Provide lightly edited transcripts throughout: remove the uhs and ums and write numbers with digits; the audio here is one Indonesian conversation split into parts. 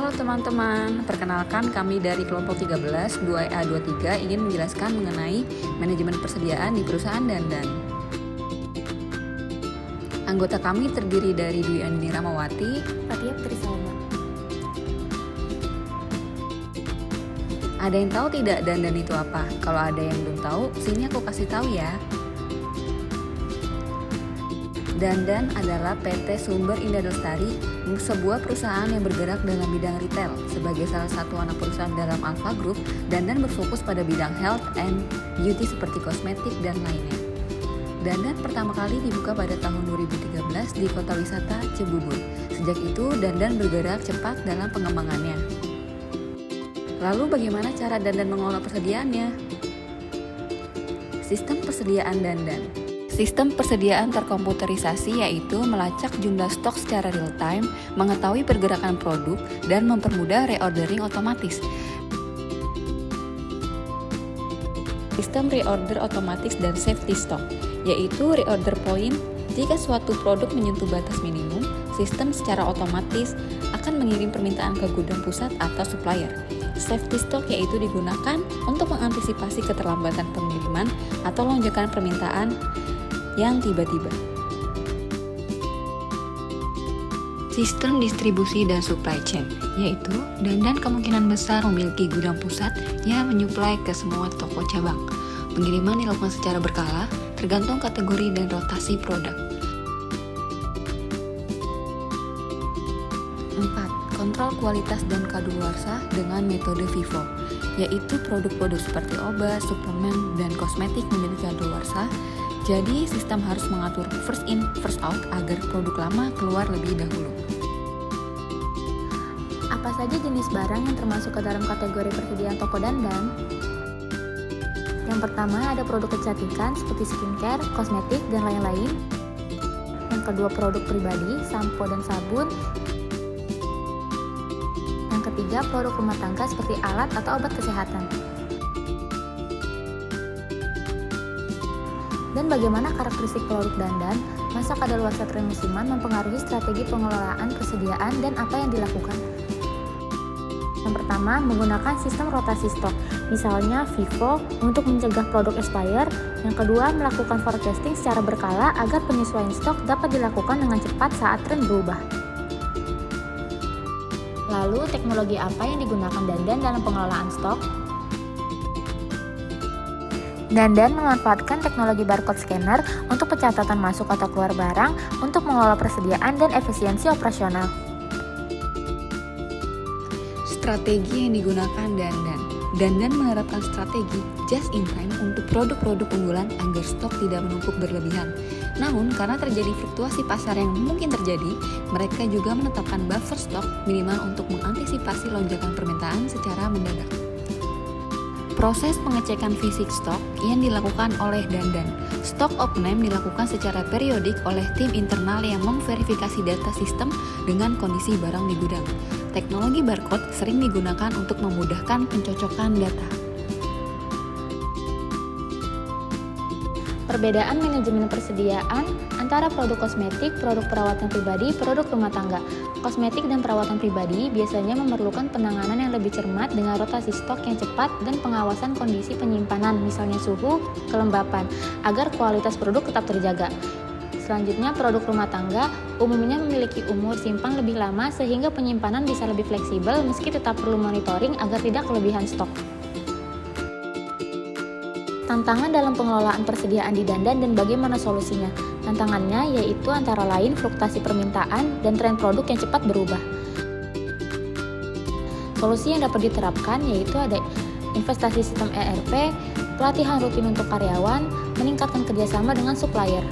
Halo teman-teman, perkenalkan kami dari kelompok 13 2A23 ingin menjelaskan mengenai manajemen persediaan di perusahaan Dandan. Anggota kami terdiri dari Dwi Andini Ramawati, Fatia Putri Salma. Ada yang tahu tidak Dandan itu apa? Kalau ada yang belum tahu, sini aku kasih tahu ya. Dandan adalah PT Sumber Indah Lestari, sebuah perusahaan yang bergerak dalam bidang retail. Sebagai salah satu anak perusahaan dalam Alpha Group, Dandan berfokus pada bidang health and beauty seperti kosmetik dan lainnya. Dandan pertama kali dibuka pada tahun 2013 di kota wisata Cibubur. Sejak itu, Dandan bergerak cepat dalam pengembangannya. Lalu bagaimana cara Dandan mengelola persediaannya? Sistem persediaan Dandan. Sistem persediaan terkomputerisasi yaitu melacak jumlah stok secara real time, mengetahui pergerakan produk, dan mempermudah reordering otomatis. Sistem reorder otomatis dan safety stock, yaitu reorder point. Jika suatu produk menyentuh batas minimum, sistem secara otomatis akan mengirim permintaan ke gudang pusat atau supplier. Safety stock yaitu digunakan untuk mengantisipasi keterlambatan pengiriman atau lonjakan permintaan yang tiba-tiba. Sistem distribusi dan supply chain, yaitu Dandan kemungkinan besar memiliki gudang pusat yang menyuplai ke semua toko cabang. Pengiriman dilakukan secara berkala, tergantung kategori dan rotasi produk. 4. Kontrol kualitas dan kadaluarsa dengan metode FIFO, yaitu produk-produk seperti obat, suplemen, dan kosmetik memiliki kadaluarsa. Jadi, sistem harus mengatur first in, first out agar produk lama keluar lebih dahulu. Apa saja jenis barang yang termasuk ke dalam kategori persediaan toko Dandan? Yang pertama ada produk kecantikan seperti skincare, kosmetik, dan lain-lain. Yang kedua produk pribadi, sampo dan sabun. Yang ketiga produk rumah tangga seperti alat atau obat kesehatan. Dan bagaimana karakteristik produk Dandan? Masa kadaluarsa tren musiman mempengaruhi strategi pengelolaan persediaan dan apa yang dilakukan? Yang pertama, menggunakan sistem rotasi stok, misalnya FIFO untuk mencegah produk expire. Yang kedua, melakukan forecasting secara berkala agar penyesuaian stok dapat dilakukan dengan cepat saat tren berubah. Lalu, teknologi apa yang digunakan Dandan dalam pengelolaan stok? Dandan memanfaatkan teknologi barcode scanner untuk pencatatan masuk atau keluar barang untuk mengelola persediaan dan efisiensi operasional. Strategi yang digunakan Dandan menerapkan strategi just in time untuk produk-produk unggulan agar stok tidak menumpuk berlebihan. Namun, karena terjadi fluktuasi pasar yang mungkin terjadi, mereka juga menetapkan buffer stok minimal untuk mengantisipasi lonjakan permintaan secara mendadak. Proses pengecekan fisik stok yang dilakukan oleh Dandan. Stok opening dilakukan secara periodik oleh tim internal yang memverifikasi data sistem dengan kondisi barang di gudang. Teknologi barcode sering digunakan untuk memudahkan pencocokan data. Perbedaan manajemen persediaan antara produk kosmetik, produk perawatan pribadi, produk rumah tangga. Kosmetik dan perawatan pribadi biasanya memerlukan penanganan yang lebih cermat dengan rotasi stok yang cepat dan pengawasan kondisi penyimpanan, misalnya suhu, kelembapan, agar kualitas produk tetap terjaga. Selanjutnya, produk rumah tangga umumnya memiliki umur simpan lebih lama sehingga penyimpanan bisa lebih fleksibel meski tetap perlu monitoring agar tidak kelebihan stok. Tantangan dalam pengelolaan persediaan di Dandan dan bagaimana solusinya? Tantangannya yaitu antara lain fluktuasi permintaan dan tren produk yang cepat berubah. Solusi yang dapat diterapkan yaitu ada investasi sistem ERP, pelatihan rutin untuk karyawan, meningkatkan kerjasama dengan supplier.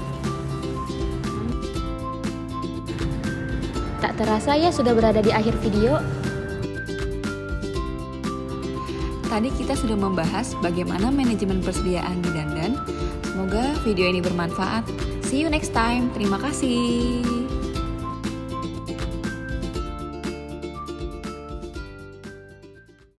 Tak terasa ya sudah berada di akhir video. Tadi kita sudah membahas bagaimana manajemen persediaan di Dandan. Semoga video ini bermanfaat. See you next time. Terima kasih.